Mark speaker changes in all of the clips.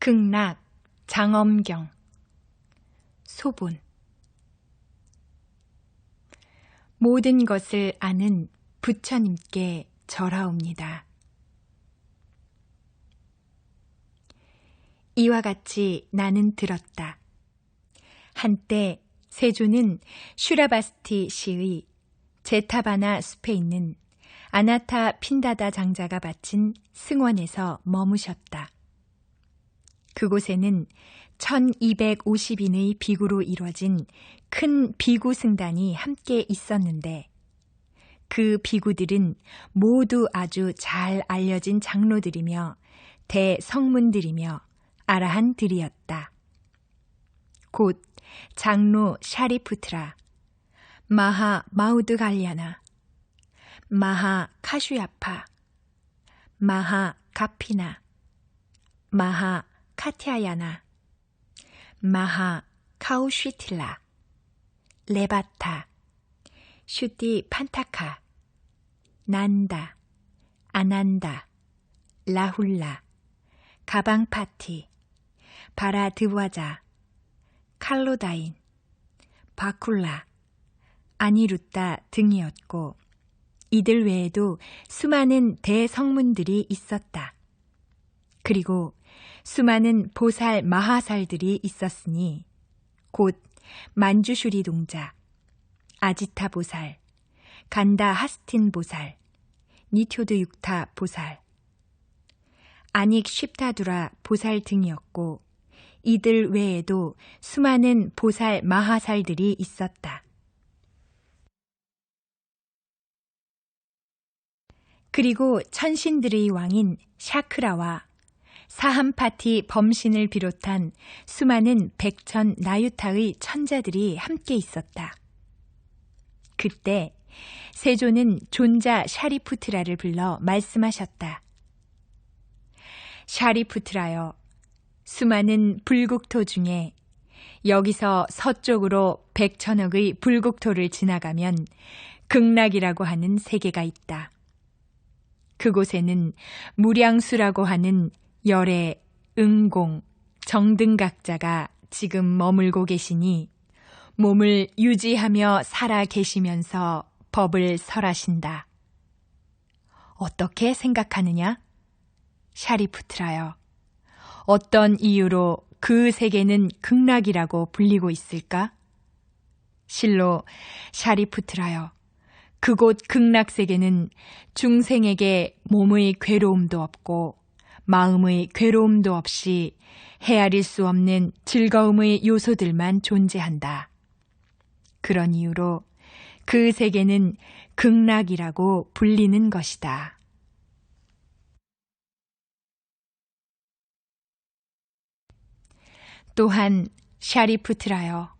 Speaker 1: 극락, 장엄경, 소본. 모든 것을 아는 부처님께 절하옵니다. 이와 같이 나는 들었다. 한때 세조는 슈라바스티 시의 제타바나 숲에 있는 아나타 핀다다 장자가 바친 승원에서 머무셨다. 그곳에는 1250인의 비구로 이루어진 큰 비구 승단이 함께 있었는데 그 비구들은 모두 아주 잘 알려진 장로들이며 대성문들이며 아라한들이었다. 곧 장로 샤리푸트라, 마하 마우드갈리아나, 마하 카슈야파, 마하 가피나, 마하 카티아야나, 마하 카우쉬틸라, 레바타, 슈티 판타카, 난다, 아난다, 라훌라, 가방파티, 바라드와자, 칼로다인, 바쿨라, 아니루타 등이었고 이들 외에도 수많은 대성문들이 있었다. 그리고 수많은 보살 마하살들이 있었으니 곧 만주슈리 동자, 아지타 보살, 간다 하스틴 보살, 니토드 육타 보살, 아닉 쉽타두라 보살 등이었고 이들 외에도 수많은 보살 마하살들이 있었다. 그리고 천신들의 왕인 샤크라와 사함파티 범신을 비롯한 수많은 백천 나유타의 천자들이 함께 있었다. 그때 세조는 존자 샤리푸트라를 불러 말씀하셨다. 샤리푸트라여, 수많은 불국토 중에 여기서 서쪽으로 100천억의 불국토를 지나가면 극락이라고 하는 세계가 있다. 그곳에는 무량수라고 하는 열애, 응공, 정등각자가 지금 머물고 계시니 몸을 유지하며 살아 계시면서 법을 설하신다. 어떻게 생각하느냐? 샤리푸트라여, 어떤 이유로 그 세계는 극락이라고 불리고 있을까? 실로 샤리푸트라여, 그곳 극락세계는 중생에게 몸의 괴로움도 없고 마음의 괴로움도 없이 헤아릴 수 없는 즐거움의 요소들만 존재한다. 그런 이유로 그 세계는 극락이라고 불리는 것이다. 또한 샤리푸트라여,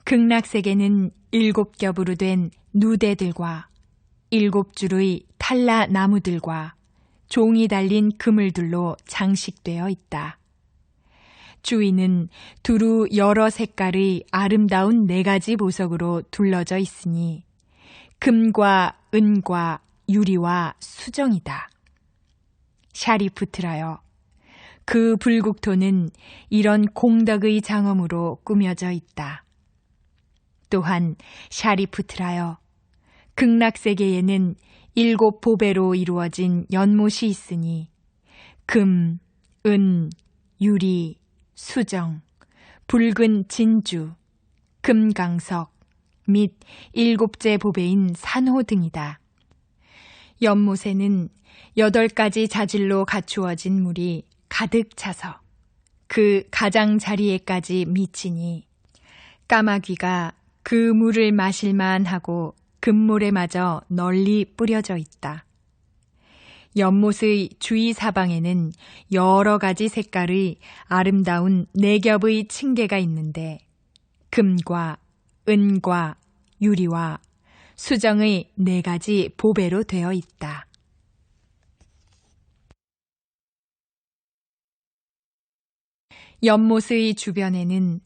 Speaker 1: 극락세계는 7겹으로 된 누대들과 7줄의 탈라 나무들과 종이 달린 그물들로 장식되어 있다. 주위는 두루 여러 색깔의 아름다운 4가지 보석으로 둘러져 있으니 금과 은과 유리와 수정이다. 샤리푸트라여, 그 불국토는 이런 공덕의 장엄으로 꾸며져 있다. 또한 샤리푸트라여, 극락세계에는 7보배로 이루어진 연못이 있으니 금, 은, 유리, 수정, 붉은 진주, 금강석 및 7째 보배인 산호 등이다. 연못에는 8가지 자질로 갖추어진 물이 가득 차서 그 가장자리에까지 미치니 까마귀가 그 물을 마실만 하고 금물에 마저 널리 뿌려져 있다. 연못의 주위 사방에는 여러 가지 색깔의 아름다운 4겹의 층계가 있는데 금과 은과 유리와 수정의 4가지 보배로 되어 있다. 연못의 주변에는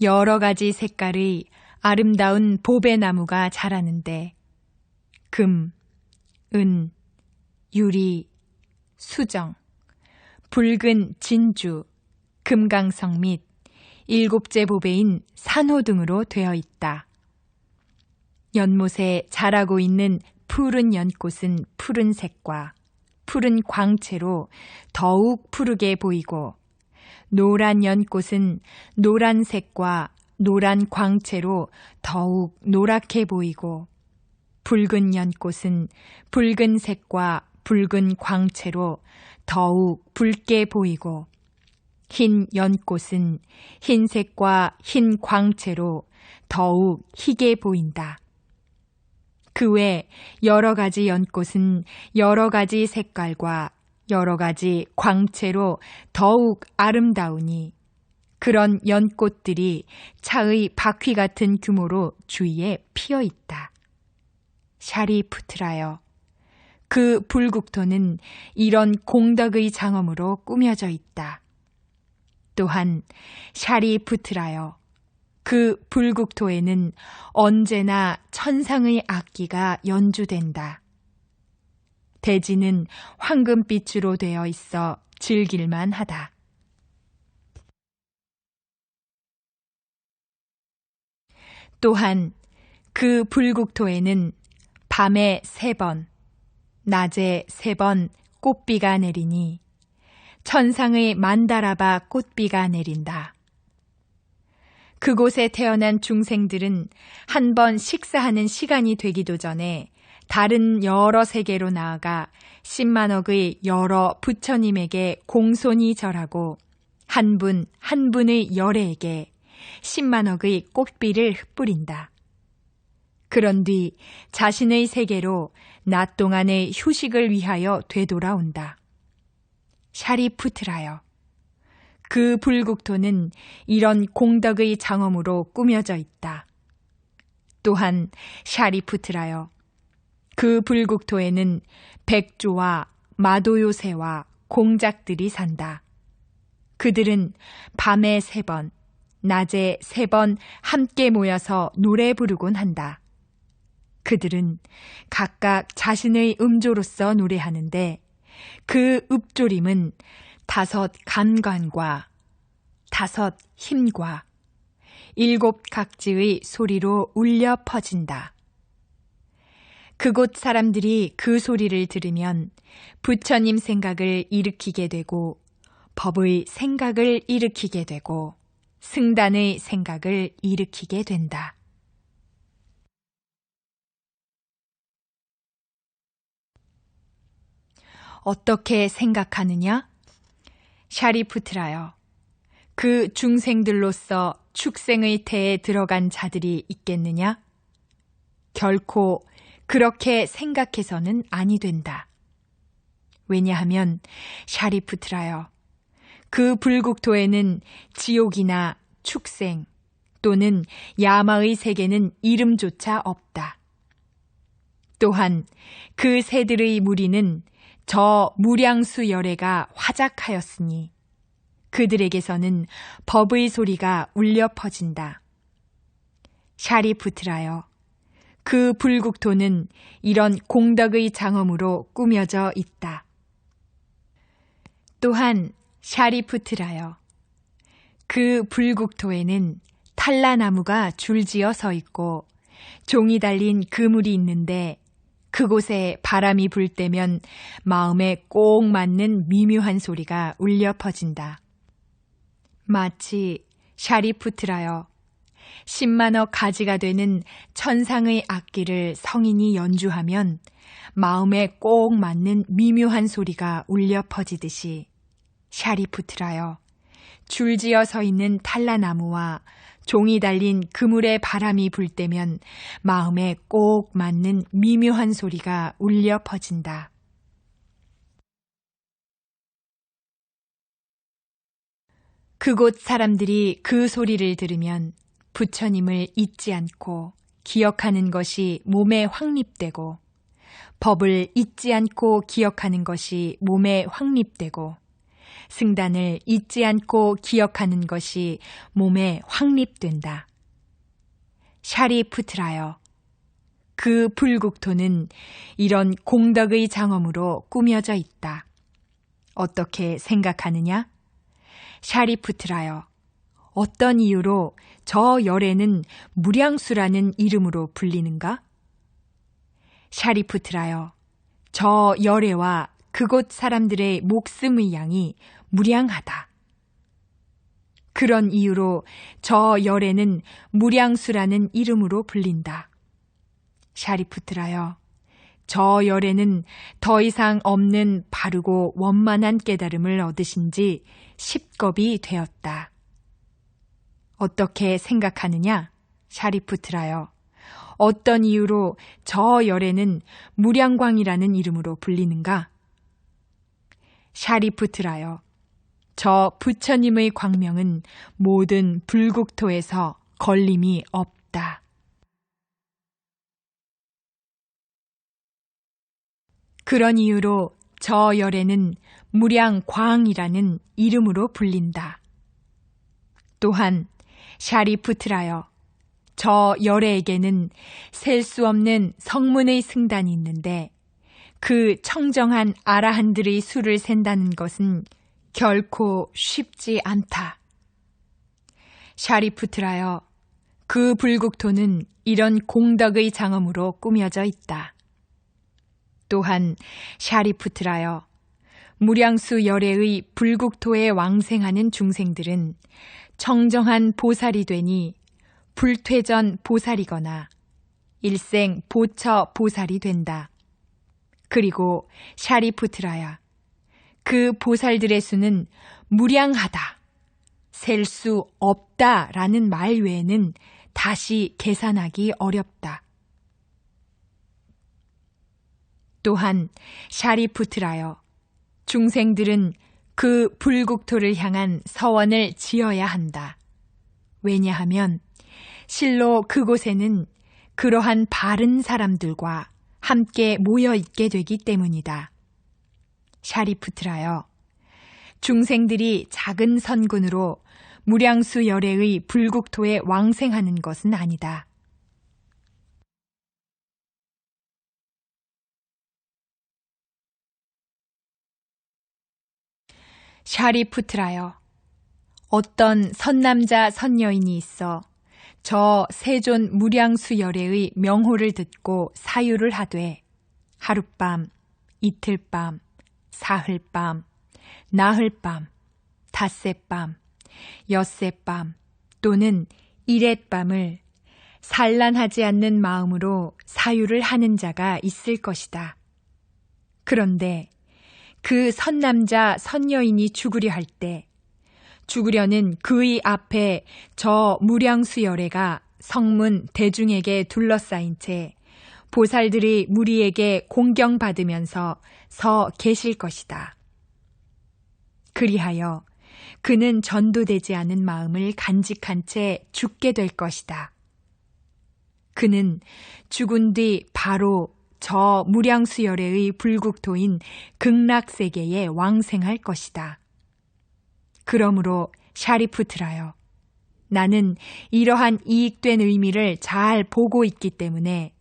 Speaker 1: 여러 가지 색깔의 아름다운 보배나무가 자라는데 금, 은, 유리, 수정, 붉은 진주, 금강석 및 일곱째 보배인 산호 등으로 되어 있다. 연못에 자라고 있는 푸른 연꽃은 푸른색과 푸른 광채로 더욱 푸르게 보이고, 노란 연꽃은 노란색과 노란 광채로 더욱 노랗게 보이고, 붉은 연꽃은 붉은색과 붉은 광채로 더욱 붉게 보이고, 흰 연꽃은 흰색과 흰 광채로 더욱 희게 보인다. 그 외 여러 가지 연꽃은 여러 가지 색깔과 여러 가지 광채로 더욱 아름다우니, 그런 연꽃들이 차의 바퀴 같은 규모로 주위에 피어 있다. 샤리푸트라여, 그 불국토는 이런 공덕의 장엄으로 꾸며져 있다. 또한 샤리푸트라여, 그 불국토에는 언제나 천상의 악기가 연주된다. 대지는 황금빛으로 되어 있어 즐길만 하다. 또한 그 불국토에는 밤에 3번, 낮에 3번 꽃비가 내리니 천상의 만다라바 꽃비가 내린다. 그곳에 태어난 중생들은 한 번 식사하는 시간이 되기도 전에 다른 여러 세계로 나아가 10만억의 여러 부처님에게 공손히 절하고 한 분 한 분의 열애에게 10만억의 꽃비를 흩뿌린다. 그런 뒤 자신의 세계로 낮 동안의 휴식을 위하여 되돌아온다. 샤리푸트라여, 그 불국토는 이런 공덕의 장엄으로 꾸며져 있다. 또한 샤리푸트라여, 그 불국토에는 백조와 마도요새와 공작들이 산다. 그들은 밤에 3번, 낮에 3번 함께 모여서 노래 부르곤 한다. 그들은 각각 자신의 음조로서 노래하는데, 그 읍조림은 5 감관과 5 힘과 7 각지의 소리로 울려 퍼진다. 그곳 사람들이 그 소리를 들으면 부처님 생각을 일으키게 되고, 법의 생각을 일으키게 되고, 승단의 생각을 일으키게 된다. 어떻게 생각하느냐? 샤리푸트라여, 그 중생들로서 축생의 태에 들어간 자들이 있겠느냐? 결코 그렇게 생각해서는 아니 된다. 왜냐하면 샤리푸트라여, 그 불국토에는 지옥이나 축생 또는 야마의 세계는 이름조차 없다. 또한 그 새들의 무리는 저 무량수 열애가 화작하였으니 그들에게서는 법의 소리가 울려 퍼진다. 샤리푸트라여, 그 불국토는 이런 공덕의 장엄으로 꾸며져 있다. 또한 샤리푸트라여, 그 불국토에는 탈라나무가 줄지어 서 있고 종이 달린 그물이 있는데, 그곳에 바람이 불 때면 마음에 꼭 맞는 미묘한 소리가 울려 퍼진다. 마치 샤리푸트라여, 10만억 가지가 되는 천상의 악기를 성인이 연주하면 마음에 꼭 맞는 미묘한 소리가 울려 퍼지듯이, 샤리푸트라여, 줄지어 서 있는 탈라나무와 종이 달린 그물에 바람이 불 때면 마음에 꼭 맞는 미묘한 소리가 울려 퍼진다. 그곳 사람들이 그 소리를 들으면 부처님을 잊지 않고 기억하는 것이 몸에 확립되고, 법을 잊지 않고 기억하는 것이 몸에 확립되고, 승단을 잊지 않고 기억하는 것이 몸에 확립된다. 샤리푸트라여, 그 불국토는 이런 공덕의 장엄으로 꾸며져 있다. 어떻게 생각하느냐? 샤리푸트라여, 어떤 이유로 저 열애는 무량수라는 이름으로 불리는가? 샤리푸트라여, 저 열애와 그곳 사람들의 목숨의 양이 무량하다. 그런 이유로 저 열애는 무량수라는 이름으로 불린다. 샤리푸트라여, 저 열애는 더 이상 없는 바르고 원만한 깨달음을 얻으신 지 10겁이 되었다. 어떻게 생각하느냐? 샤리푸트라여, 어떤 이유로 저 열애는 무량광이라는 이름으로 불리는가? 샤리푸트라여, 저 부처님의 광명은 모든 불국토에서 걸림이 없다. 그런 이유로 저 열애는 무량광이라는 이름으로 불린다. 또한 샤리푸트라여, 저 열애에게는 셀 수 없는 성문의 승단이 있는데 그 청정한 아라한들의 수를 센다는 것은 결코 쉽지 않다. 샤리푸트라여, 그 불국토는 이런 공덕의 장엄으로 꾸며져 있다. 또한 샤리푸트라여, 무량수 열애의 불국토에 왕생하는 중생들은 청정한 보살이 되니 불퇴전 보살이거나 일생 보처 보살이 된다. 그리고 샤리푸트라야, 그 보살들의 수는 무량하다, 셀 수 없다라는 말 외에는 다시 계산하기 어렵다. 또한 샤리푸트라여, 중생들은 그 불국토를 향한 서원을 지어야 한다. 왜냐하면 실로 그곳에는 그러한 바른 사람들과 함께 모여 있게 되기 때문이다. 샤리푸트라여, 중생들이 작은 선군으로 무량수 열애의 불국토에 왕생하는 것은 아니다. 샤리푸트라여, 어떤 선남자 선여인이 있어 저 세존 무량수 열애의 명호를 듣고 사유를 하되 하룻밤, 이틀밤, 사흘밤, 나흘밤, 닷새밤, 엿새밤 또는 이랫밤을 산란하지 않는 마음으로 사유를 하는 자가 있을 것이다. 그런데 그 선남자 선여인이 죽으려 할 때 죽으려는 그의 앞에 저 무량수 열애가 성문 대중에게 둘러싸인 채 보살들이 무리에게 공경받으면서 서 계실 것이다. 그리하여 그는 전도되지 않은 마음을 간직한 채 죽게 될 것이다. 그는 죽은 뒤 바로 저 무량수 열애의 불국토인 극락세계에 왕생할 것이다. 그러므로 샤리푸트라여, 나는 이러한 이익된 의미를 잘 보고 있기 때문에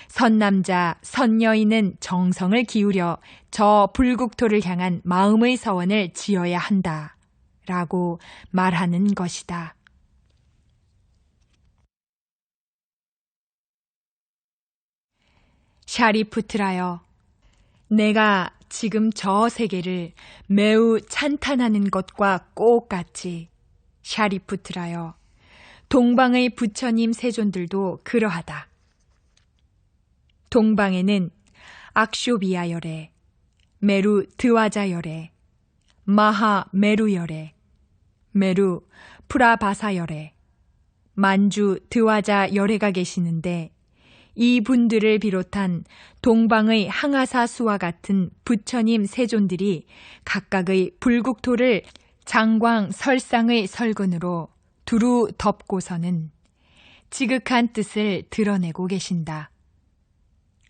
Speaker 1: 선남자, 선여인은 정성을 기울여 저 불국토를 향한 마음의 서원을 지어야 한다 라고 말하는 것이다. 샤리푸트라여, 내가 지금 저 세계를 매우 찬탄하는 것과 똑같이 샤리푸트라여, 동방의 부처님 세존들도 그러하다. 동방에는 악쇼비아 열애, 메루 드와자 열애, 마하 메루 열애, 메루 프라바사 열애, 만주 드와자 열애가 계시는데 이 분들을 비롯한 동방의 항아사 수와 같은 부처님 세존들이 각각의 불국토를 장광 설상의 설근으로 두루 덮고서는 지극한 뜻을 드러내고 계신다.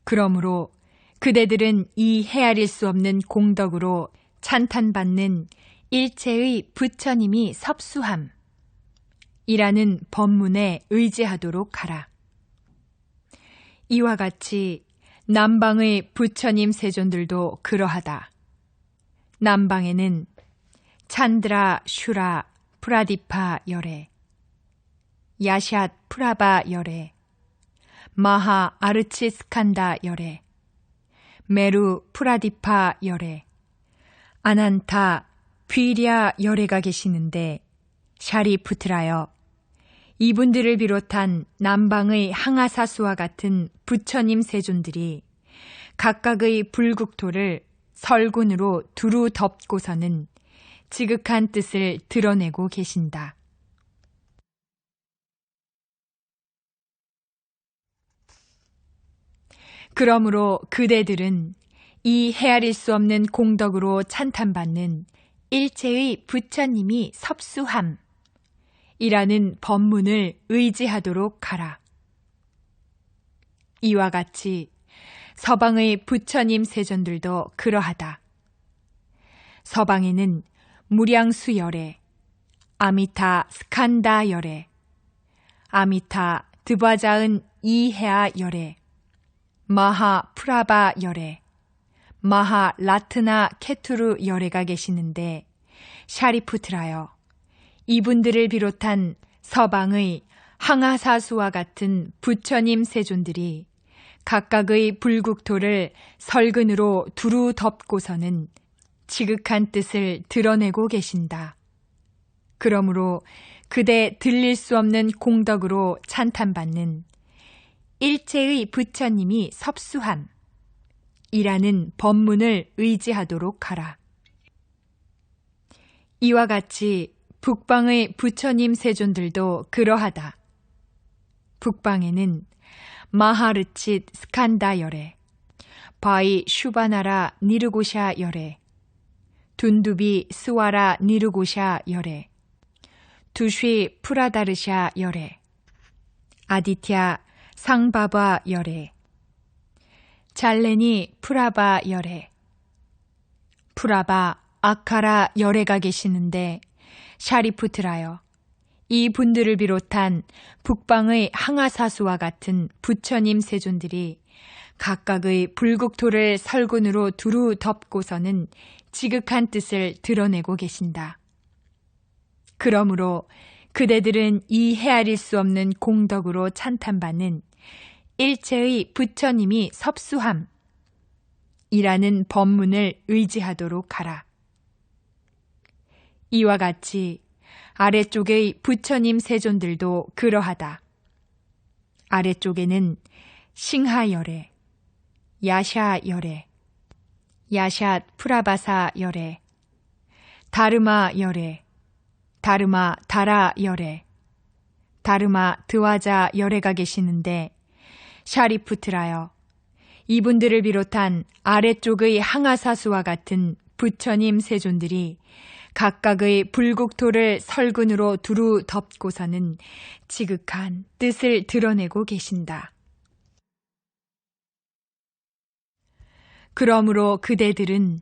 Speaker 1: 그러므로 그대들은 이 헤아릴 수 없는 공덕으로 찬탄받는 일체의 부처님이 섭수함 이라는 법문에 의지하도록 하라. 이와 같이 남방의 부처님 세존들도 그러하다. 남방에는 찬드라 슈라 프라디파 열애, 야샷 프라바 열애, 마하 아르치스칸다 열애, 메루 프라디파 열애, 아난타 뷔랴 열애가 계시는데 샤리푸트라여, 이분들을 비롯한 남방의 항아사수와 같은 부처님 세존들이 각각의 불국토를 설군으로 두루 덮고서는 지극한 뜻을 드러내고 계신다. 그러므로 그대들은 이 헤아릴 수 없는 공덕으로 찬탄받는 일체의 부처님이 섭수함 이라는 법문을 의지하도록 하라. 이와 같이 서방의 부처님 세존들도 그러하다. 서방에는 무량수 열애, 아미타 스칸다 열애, 아미타 드바자은 이해아 열애, 마하 프라바 열애, 마하 라트나 케투르 열애가 계시는데 샤리푸트라여, 이분들을 비롯한 서방의 항아사수와 같은 부처님 세존들이 각각의 불국토를 설근으로 두루 덮고서는 지극한 뜻을 드러내고 계신다. 그러므로 그대 들릴 수 없는 공덕으로 찬탄받는 일체의 부처님이 섭수함 이라는 법문을 의지하도록 하라. 이와 같이 북방의 부처님 세존들도 그러하다. 북방에는 마하르칫 스칸다 열애, 바이 슈바나라 니르고샤 열애, 둔두비 스와라 니르고샤 열애, 두쉬 프라다르샤 열애, 아디թ야 상바바 열애, 잘레니 프라바 열애, 프라바 아카라 열애가 계시는데 샤리푸트라여, 이 분들을 비롯한 북방의 항아사수와 같은 부처님 세존들이 각각의 불국토를 설군으로 두루 덮고서는 지극한 뜻을 드러내고 계신다. 그러므로 그대들은 이 헤아릴 수 없는 공덕으로 찬탄받는 일체의 부처님이 섭수함 이라는 법문을 의지하도록 하라. 이와 같이 아래쪽의 부처님 세존들도 그러하다. 아래쪽에는 싱하 열애, 야샤 열애, 야샷 프라바사 열애, 다르마 열애, 다르마 다라 열애, 다르마 드와자 열애가 계시는데 샤리푸트라여, 이분들을 비롯한 아래쪽의 항아사수와 같은 부처님 세존들이 각각의 불국토를 설근으로 두루 덮고서는 지극한 뜻을 드러내고 계신다. 그러므로 그대들은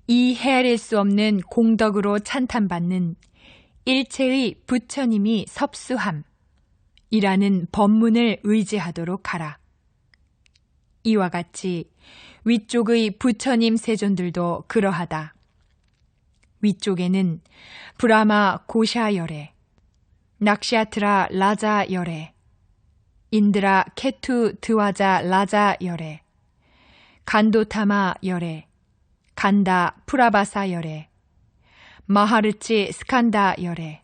Speaker 1: 이 헤아릴 수 없는 공덕으로 찬탄받는 일체의 부처님이 섭수함 이라는 법문을 의지하도록 하라. 이와 같이 위쪽의 부처님 세존들도 그러하다. 위쪽에는 브라마 고샤 열애, 낙샤트라 라자 열애, 인드라 케투 드와자 라자 열애, 간도타마 열애, 간다 프라바사 열애, 마하르치 스칸다 열애,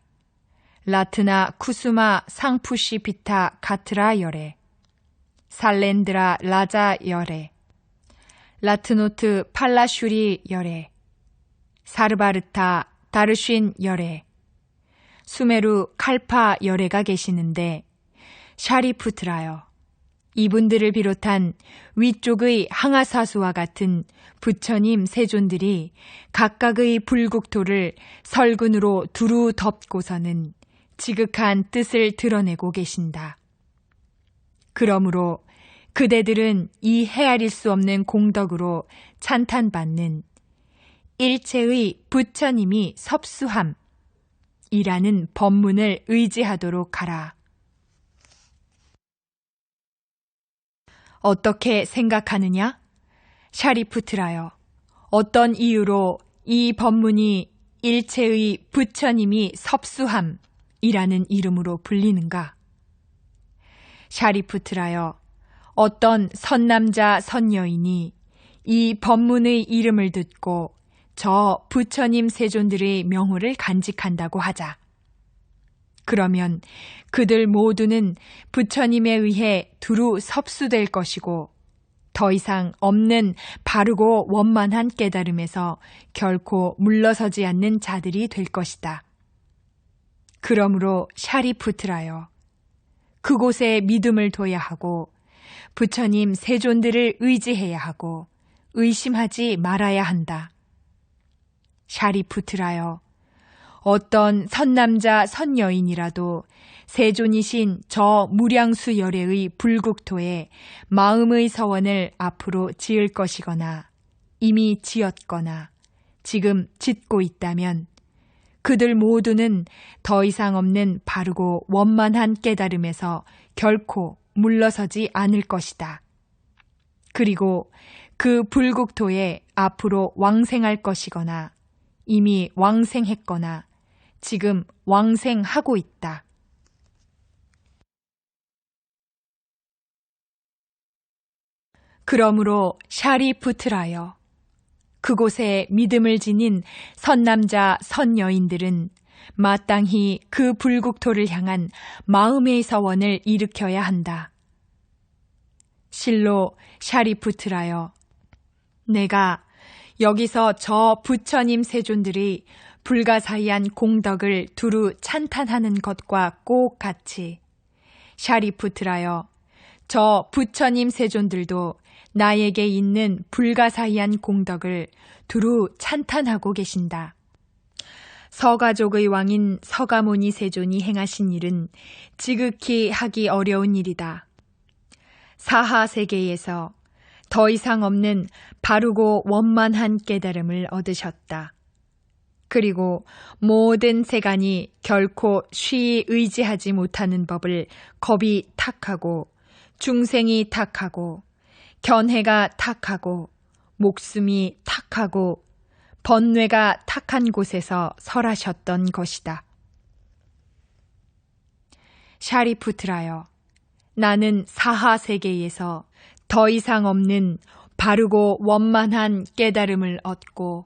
Speaker 1: 라트나 쿠수마 상푸시 비타 가트라 열애, 살렌드라 라자 열애, 라트노트 팔라슈리 열애, 사르바르타 다르쉰 열애, 수메루 칼파 열애가 계시는데 샤리푸트라여, 이분들을 비롯한 위쪽의 항아사수와 같은 부처님 세존들이 각각의 불국토를 설근으로 두루 덮고서는 지극한 뜻을 드러내고 계신다. 그러므로 그대들은 이 헤아릴 수 없는 공덕으로 찬탄받는 일체의 부처님이 섭수함 이라는 법문을 의지하도록 하라. 어떻게 생각하느냐? 샤리푸트라여, 어떤 이유로 이 법문이 일체의 부처님이 섭수함이라는 이름으로 불리는가? 샤리푸트라여, 어떤 선남자 선여인이 이 법문의 이름을 듣고 저 부처님 세존들의 명호를 간직한다고 하자. 그러면 그들 모두는 부처님에 의해 두루 섭수될 것이고 더 이상 없는 바르고 원만한 깨달음에서 결코 물러서지 않는 자들이 될 것이다. 그러므로 샤리푸트라여, 그곳에 믿음을 둬야 하고 부처님 세존들을 의지해야 하고 의심하지 말아야 한다. 샤리푸트라여, 어떤 선남자 선여인이라도 세존이신 저 무량수 열애의 불국토에 마음의 서원을 앞으로 지을 것이거나 이미 지었거나 지금 짓고 있다면 그들 모두는 더 이상 없는 바르고 원만한 깨달음에서 결코 물러서지 않을 것이다. 그리고 그 불국토에 앞으로 왕생할 것이거나 이미 왕생했거나 지금 왕생하고 있다. 그러므로 샤리푸트라여, 그곳에 믿음을 지닌 선남자 선여인들은 마땅히 그 불국토를 향한 마음의 서원을 일으켜야 한다. 실로 샤리푸트라여, 내가 여기서 저 부처님 세존들이 불가사의한 공덕을 두루 찬탄하는 것과 꼭 같이 샤리푸트라여, 저 부처님 세존들도 나에게 있는 불가사의한 공덕을 두루 찬탄하고 계신다. 서가족의 왕인 서가모니 세존이 행하신 일은 지극히 하기 어려운 일이다. 사하세계에서 더 이상 없는 바르고 원만한 깨달음을 얻으셨다. 그리고 모든 세간이 결코 쉬이 의지하지 못하는 법을 겁이 탁하고 중생이 탁하고 견해가 탁하고 목숨이 탁하고 번뇌가 탁한 곳에서 설하셨던 것이다. 샤리푸트라여, 나는 사하세계에서 더 이상 없는 바르고 원만한 깨달음을 얻고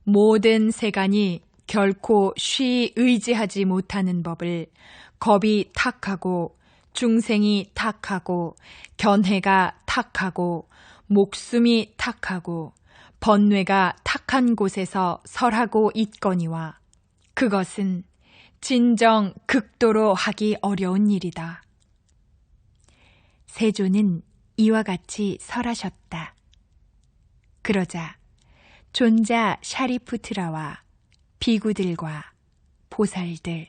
Speaker 1: 모든 세간이 결코 쉬이 의지하지 못하는 법을 겁이 탁하고 중생이 탁하고 견해가 탁하고 목숨이 탁하고 번뇌가 탁한 곳에서 설하고 있거니와 그것은 진정 극도로 하기 어려운 일이다. 세존은 이와 같이 설하셨다. 그러자 존자 샤리푸트라와 비구들과 보살들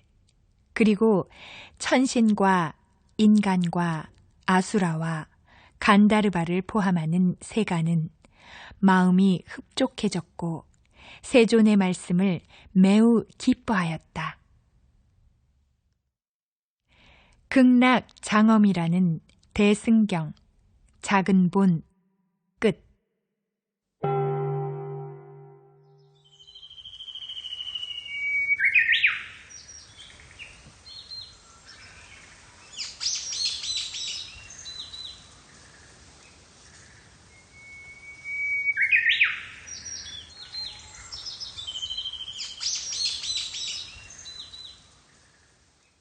Speaker 1: 그리고 천신과 인간과 아수라와 간다르바를 포함하는 세간은 마음이 흡족해졌고 세존의 말씀을 매우 기뻐하였다. 극락 장엄이라는 대승경 작은 본